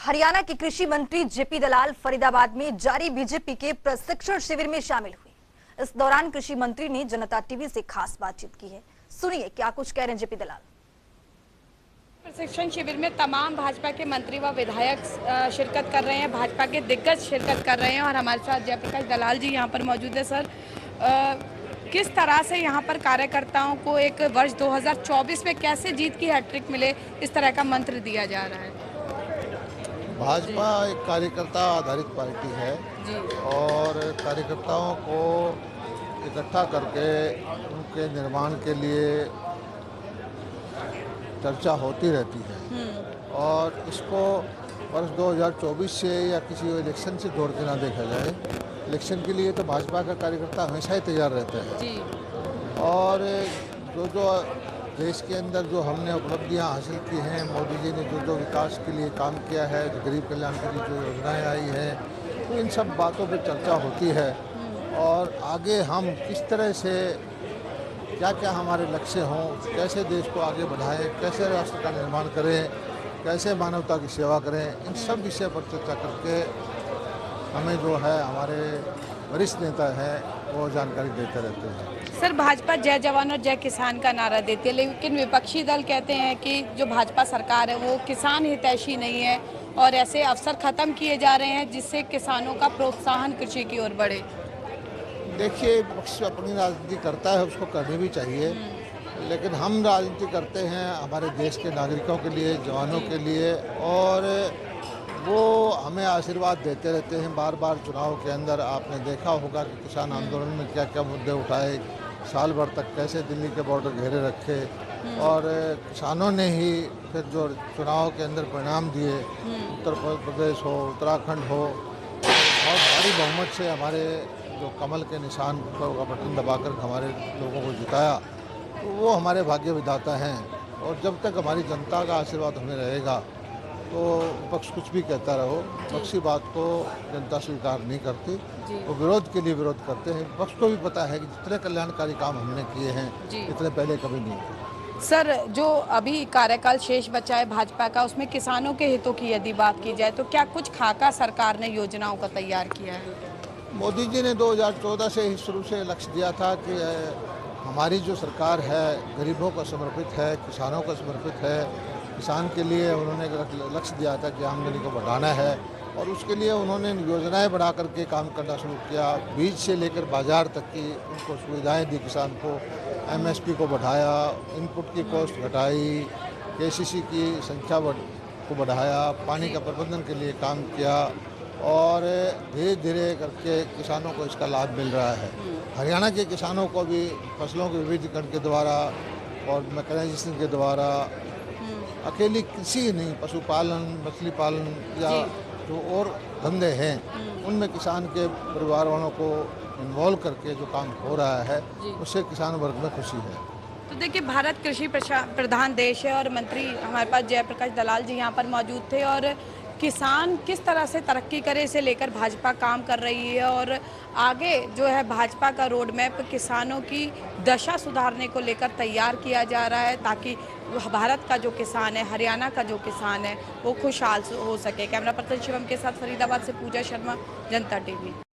हरियाणा के कृषि मंत्री जेपी दलाल फरीदाबाद में जारी बीजेपी के प्रशिक्षण शिविर में शामिल हुए। इस दौरान कृषि मंत्री ने जनता टीवी से खास बातचीत की है। सुनिए क्या कुछ कह रहे हैं जेपी दलाल। प्रशिक्षण शिविर में तमाम भाजपा के मंत्री व विधायक शिरकत कर रहे हैं, भाजपा के दिग्गज शिरकत कर रहे हैं और हमारे साथ जयप्रकाश दलाल जी यहाँ पर मौजूद है। सर, किस तरह से यहाँ पर कार्यकर्ताओं को एक वर्ष 2024 में कैसे जीत की हैट्रिक मिले, इस तरह का मंत्र दिया जा रहा है? भाजपा एक कार्यकर्ता आधारित पार्टी है जी। और कार्यकर्ताओं को इकट्ठा करके उनके निर्माण के लिए चर्चा होती रहती है और इसको वर्ष 2024 से या किसी इलेक्शन से जोड़ के ना देखा जाए। इलेक्शन के लिए तो भाजपा का कार्यकर्ता हमेशा ही तैयार रहता है जी। और जो देश के अंदर जो हमने उपलब्धियां हासिल की हैं, मोदी जी ने जो विकास के लिए काम किया है, जो गरीब कल्याण के लिए जो योजनाएं आई हैं, तो इन सब बातों पर चर्चा होती है और आगे हम किस तरह से क्या क्या हमारे लक्ष्य हों, कैसे देश को आगे बढ़ाएं, कैसे राष्ट्र का निर्माण करें, कैसे मानवता की सेवा करें, इन सब विषय पर चर्चा करके हमें जो है हमारे वरिष्ठ नेता हैं वो जानकारी देते रहते हैं। सर, भाजपा जय जवान और जय किसान का नारा देती है, लेकिन विपक्षी दल कहते हैं कि जो भाजपा सरकार है वो किसान हितैषी नहीं है और ऐसे अवसर खत्म किए जा रहे हैं जिससे किसानों का प्रोत्साहन कृषि की ओर बढ़े। देखिए, पक्ष अपनी राजनीति करता है, उसको करनी भी चाहिए, लेकिन हम राजनीति करते हैं हमारे देश के नागरिकों के लिए, जवानों के लिए, और वो हमें आशीर्वाद देते रहते हैं। बार बार चुनाव के अंदर आपने देखा होगा कि किसान आंदोलन में क्या क्या मुद्दे उठाए, साल भर तक कैसे दिल्ली के बॉर्डर घेरे रखे और किसानों ने ही फिर जो चुनाव के अंदर परिणाम दिए, उत्तर प्रदेश हो, उत्तराखंड हो, बहुत भारी बहुमत से हमारे जो कमल के निशान का बटन दबाकर हमारे लोगों को जिताया, तो वो हमारे भाग्य विधाता हैं। और जब तक हमारी जनता का आशीर्वाद हमें रहेगा तो विपक्ष कुछ भी कहता रहो, विपक्षी बात को जनता स्वीकार नहीं करती, वो विरोध के लिए विरोध करते हैं। विपक्ष को भी पता है कि जितने कल्याणकारी काम हमने किए हैं इतने पहले कभी नहीं किए। सर, जो अभी कार्यकाल शेष बचा है भाजपा का, उसमें किसानों के हितों की यदि बात की जाए तो क्या कुछ खाका सरकार ने योजनाओं का तैयार किया है? मोदी जी ने 2014 से ही शुरू से लक्ष्य दिया था कि हमारी जो सरकार है गरीबों को समर्पित है, किसानों को समर्पित है। किसान के लिए उन्होंने लक्ष्य दिया था कि आमदनी को बढ़ाना है और उसके लिए उन्होंने योजनाएं बढ़ा करके काम करना शुरू किया। बीज से लेकर बाजार तक की उनको सुविधाएं दी, किसान को एमएसपी को बढ़ाया, इनपुट की कॉस्ट घटाई, केसीसी की संख्या को बढ़ाया, पानी का प्रबंधन के लिए काम किया और धीरे धीरे करके किसानों को इसका लाभ मिल रहा है। हरियाणा के किसानों को भी फसलों के विविधीकरण के द्वारा और मैकेनाइजेशन के द्वारा, अकेली कृषि नहीं, पशुपालन, मछली पालन या जो और धंधे हैं उनमें किसान के परिवार वालों को इन्वॉल्व करके जो काम हो रहा है उससे किसान वर्ग में खुशी है। तो देखिए, भारत कृषि प्रधान देश है और मंत्री हमारे पास जयप्रकाश दलाल जी यहाँ पर मौजूद थे और किसान किस तरह से तरक्की करे इसे लेकर भाजपा काम कर रही है और आगे जो है भाजपा का रोड मैप किसानों की दशा सुधारने को लेकर तैयार किया जा रहा है ताकि भारत का जो किसान है, हरियाणा का जो किसान है वो खुशहाल हो सके। कैमरा पर्सन शिवम के साथ फरीदाबाद से पूजा शर्मा, जनता टीवी।